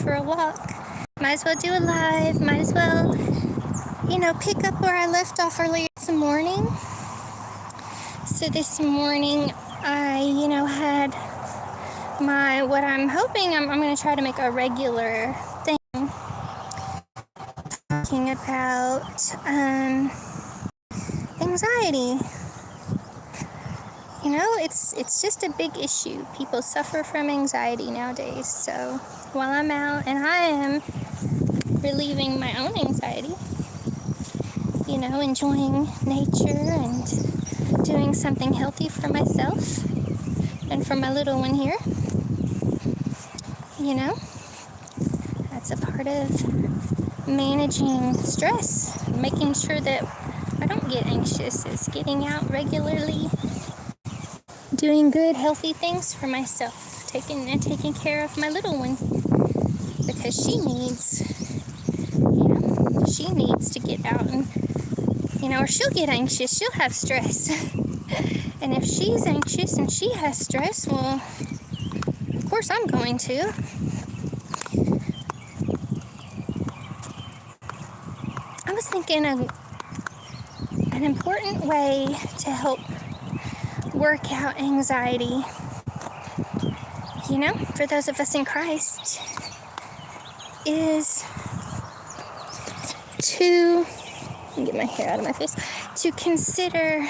for a walk. Might as well do a live. Might as well, pick up where I left off earlier this morning. So this morning I, had what I'm hoping I'm going to try to make a regular thing, talking about anxiety. It's just a big issue. People suffer from anxiety nowadays. So while I'm out and I am relieving my own anxiety, enjoying nature and doing something healthy for myself and for my little one here, that's a part of managing stress, making sure that I don't get anxious, is getting out regularly, doing good, healthy things for myself, taking care of my little one, because she needs to get out and, or she'll get anxious, she'll have stress. And if she's anxious and she has stress, well, of course I'm going to. I was thinking of an important way to help work out anxiety, for those of us in Christ, is to, let me get my hair out of my face, to consider,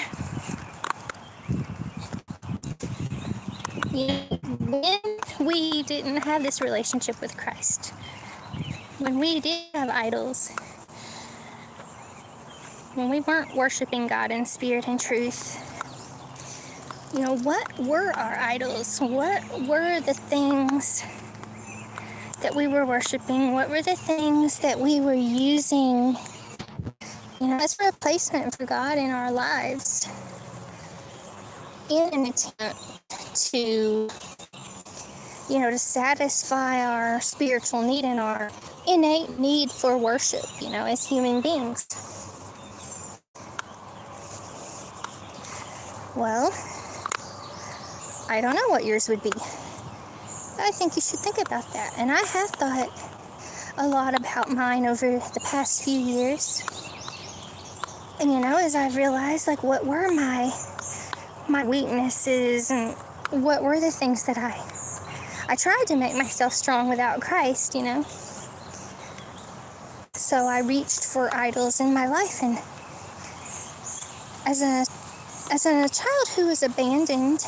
when we didn't have this relationship with Christ, when we did have idols, when we weren't worshiping God in spirit and truth, what were our idols? What were the things that we were worshiping? What were the things that we were using, as a replacement for God in our lives, in an attempt to, to satisfy our spiritual need and our innate need for worship, as human beings? Well, I don't know what yours would be. I think you should think about that. And I have thought a lot about mine over the past few years. And as I've realized, what were my weaknesses, and what were the things that I tried to make myself strong without Christ, So I reached for idols in my life, and as a child who was abandoned,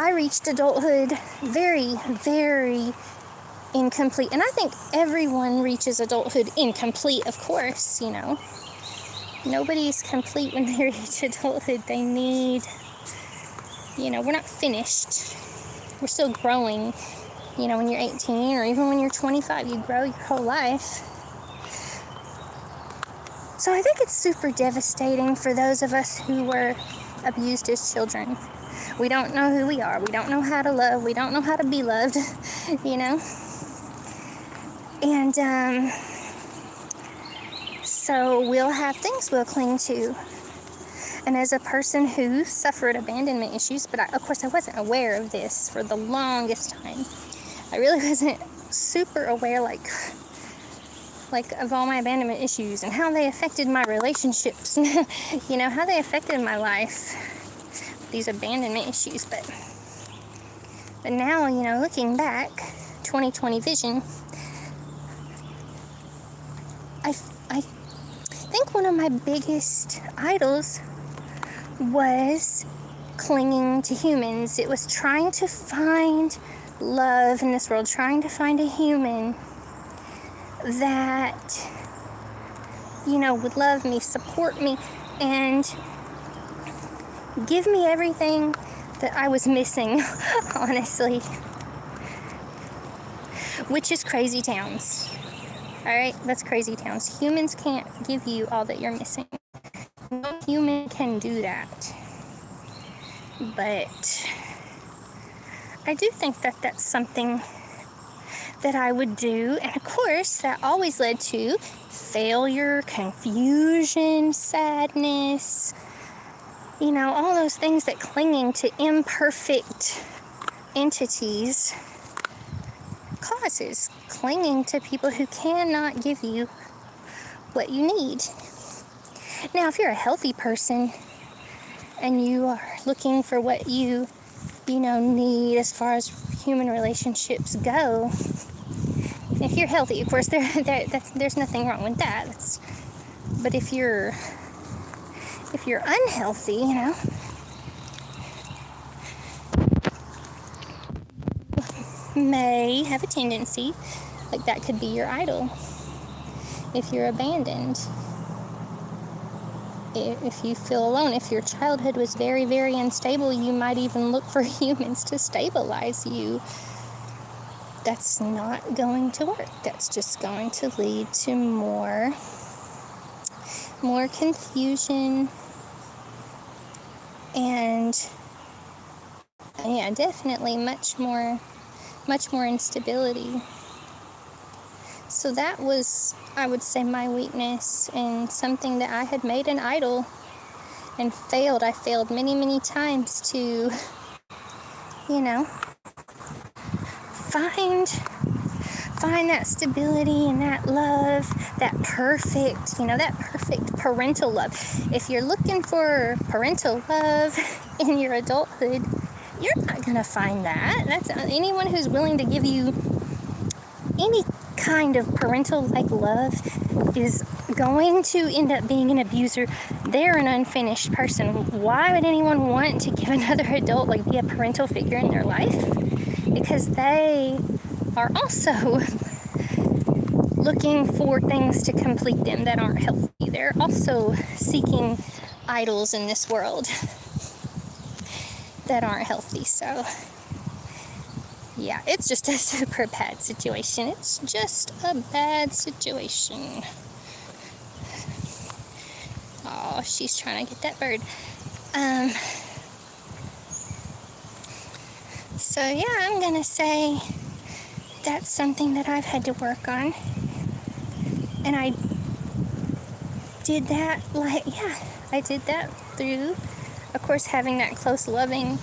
I reached adulthood very, very incomplete. And I think everyone reaches adulthood incomplete, of course, Nobody's complete when they reach adulthood. They need, we're not finished. We're still growing, when you're 18 or even when you're 25, you grow your whole life. So I think it's super devastating for those of us who were abused as children. We don't know who we are. We don't know how to love. We don't know how to be loved, And so we'll have things we'll cling to. And as a person who suffered abandonment issues, but of course I wasn't aware of this for the longest time. I really wasn't super aware, of all my abandonment issues and how they affected my relationships, how they affected my life, these abandonment issues. But now, looking back, 2020 vision, I think one of my biggest idols was clinging to humans. It was trying to find love in this world, trying to find a human that, would love me, support me, and give me everything that I was missing, honestly. Which is crazy towns. Alright, that's crazy towns. Humans can't give you all that you're missing. No human can do that. But I do think that that's something that I would do. And of course, that always led to failure, confusion, sadness, all those things that clinging to imperfect entities causes, clinging to people who cannot give you what you need. Now, if you're a healthy person and you are looking for what you need as far as human relationships go, if you're healthy, of course, there's nothing wrong with that. But if you're unhealthy, may have a tendency, like that could be your idol. If you're abandoned, if you feel alone, if your childhood was very, very unstable, you might even look for humans to stabilize you. That's not going to work. That's just going to lead to more confusion and definitely much more instability. So that was, I would say, my weakness, and something that I had made an idol and failed. I failed many, many times to, find that stability and that love, that perfect parental love. If you're looking for parental love in your adulthood, you're not going to find that. That's anyone who's willing to give you any kind of parental-like love is going to end up being an abuser. They're an unfinished person. Why would anyone want to give another adult, be a parental figure in their life? Because they are also looking for things to complete them that aren't healthy. They're also seeking idols in this world that aren't healthy. So yeah, it's just a super bad situation. It's just a bad situation. Oh, she's trying to get that bird. So yeah, I'm gonna say that's something that I've had to work on. And I did that, I did that through, of course, having that close, loving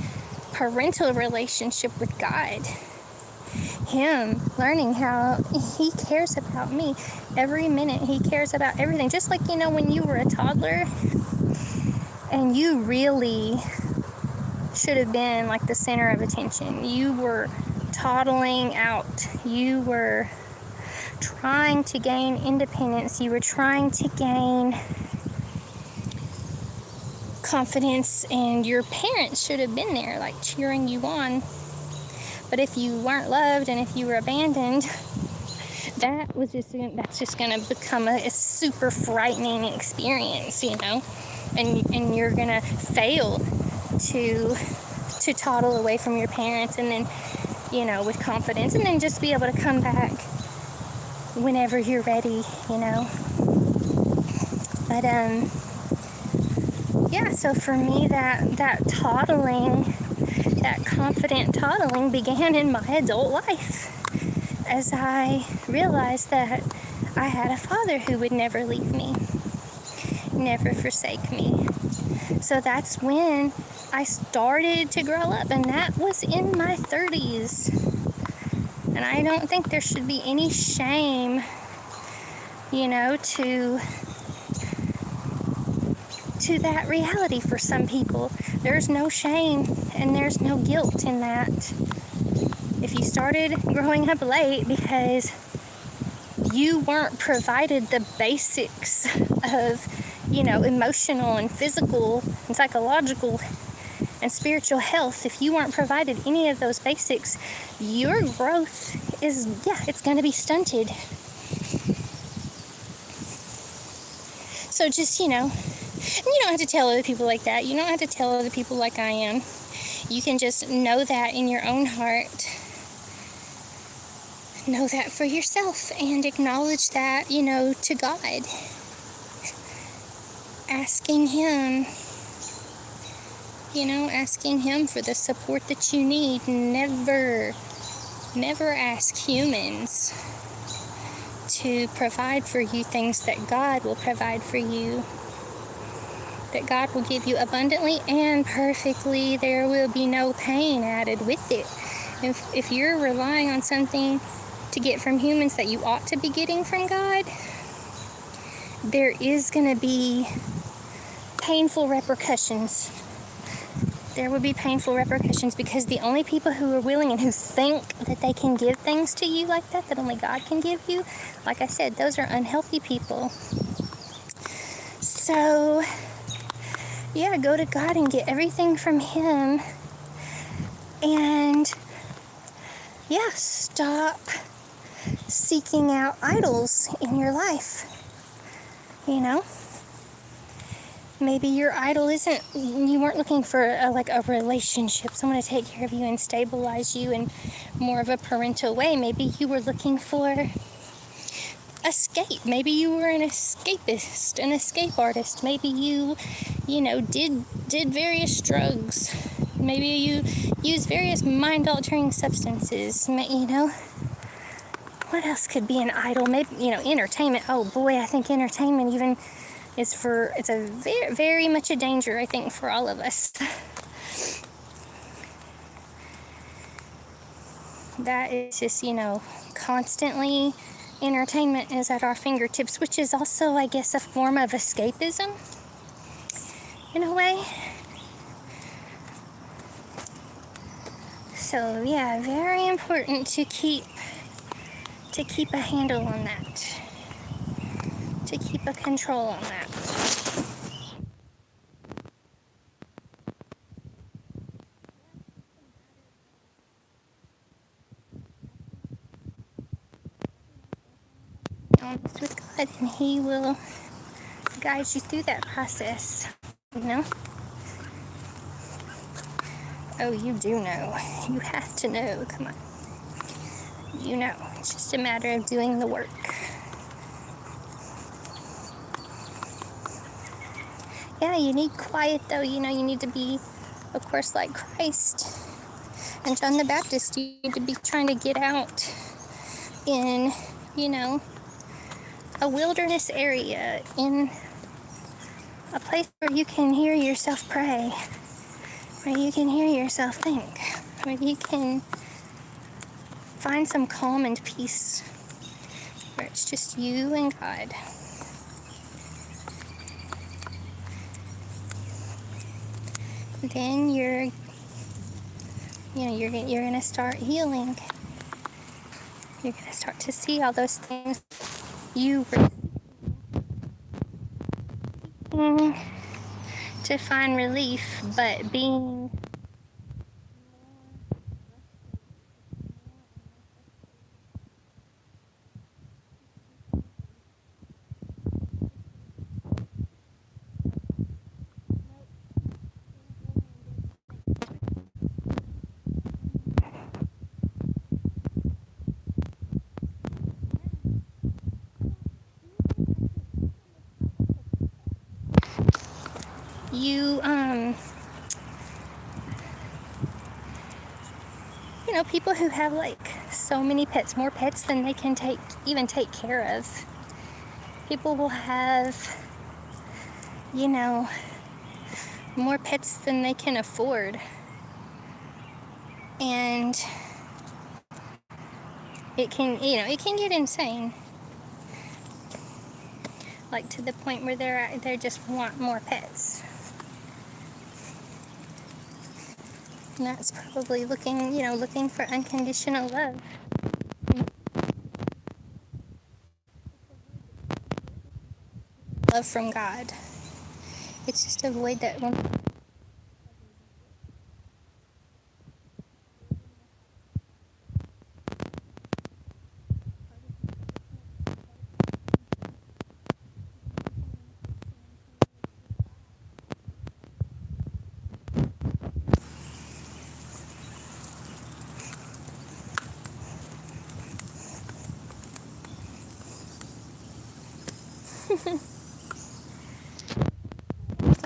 parental relationship with God. Him learning how he cares about me every minute. He cares about everything. Just like, when you were a toddler and you really should have been like the center of attention. You were toddling out. You were trying to gain independence. You were trying to gain confidence, and your parents should have been there, cheering you on. But if you weren't loved and if you were abandoned, that's just going to become a super frightening experience, and you're going to fail to toddle away from your parents, and then, with confidence, and then just be able to come back whenever you're ready, But, yeah, so for me, that toddling, that confident toddling began in my adult life as I realized that I had a father who would never leave me, never forsake me. So that's when I started to grow up, and that was in my 30s. And I don't think there should be any shame, to that reality for some people. There's no shame and there's no guilt in that. If you started growing up late because you weren't provided the basics of, emotional and physical and psychological and spiritual health, if you weren't provided any of those basics, your growth is, it's going to be stunted. So just, and you don't have to tell other people like that. You don't have to tell other people like I am. You can just know that in your own heart. Know that for yourself and acknowledge that, to God. Asking Him, asking Him for the support that you need. Never ask humans to provide for you things that God will provide for you. That God will give you abundantly and perfectly. There will be no pain added with it. If you're relying on something to get from humans that you ought to be getting from God, there is going to be painful repercussions. There will be painful repercussions, because the only people who are willing and who think that they can give things to you like that, that only God can give you, like I said, those are unhealthy people. So, yeah, go to God and get everything from Him. And, yeah, stop seeking out idols in your life. You know? Maybe your idol isn't, you weren't looking for a relationship, someone to take care of you and stabilize you in more of a parental way. Maybe you were looking for escape. Maybe you were an escapist, an escape artist. Maybe you did various drugs. Maybe you used various mind-altering substances. What else could be an idol? Maybe, entertainment. Oh boy, I think entertainment even it's a very, very much a danger, I think, for all of us. That is just, constantly entertainment is at our fingertips, which is also, I guess, a form of escapism, in a way. So, yeah, very important to keep a handle on that. To keep a control on that. Honest with God, and He will guide you through that process. Oh, you do know. You have to know. Come on. It's just a matter of doing the work. Yeah, you need quiet, though. You need to be, of course, like Christ and John the Baptist. You need to be trying to get out in, a wilderness area, in a place where you can hear yourself pray, where you can hear yourself think, where you can find some calm and peace, where it's just you and God. Then you're gonna start healing. You're gonna start to see all those things you were seeking to find relief, but being you people who have so many pets, more pets than they can take care of. People will have more pets than they can afford, and it can get insane, to the point where they just want more pets. And that's probably looking for unconditional love. Love from God. It's just a void that one.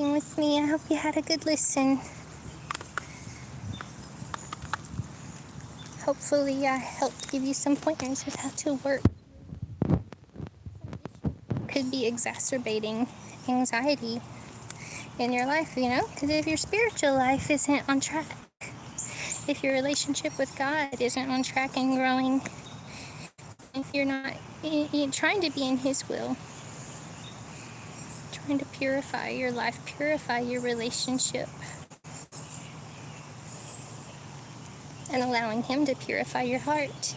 With me. I hope you had a good listen. Hopefully I helped give you some pointers with how to work. Could be exacerbating anxiety in your life, because if your spiritual life isn't on track, if your relationship with God isn't on track and growing, you're not you're trying to be in His will, trying to purify your life, purify your relationship, and allowing Him to purify your heart.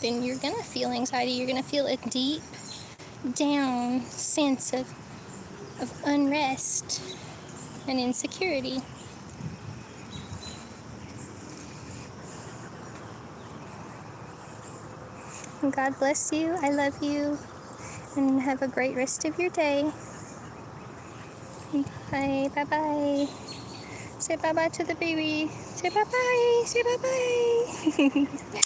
Then you're gonna feel anxiety. You're gonna feel a deep down sense of unrest and insecurity. And God bless you. I love you. And have a great rest of your day. Bye. Bye-bye. Say bye-bye to the baby. Say bye-bye. Say bye-bye.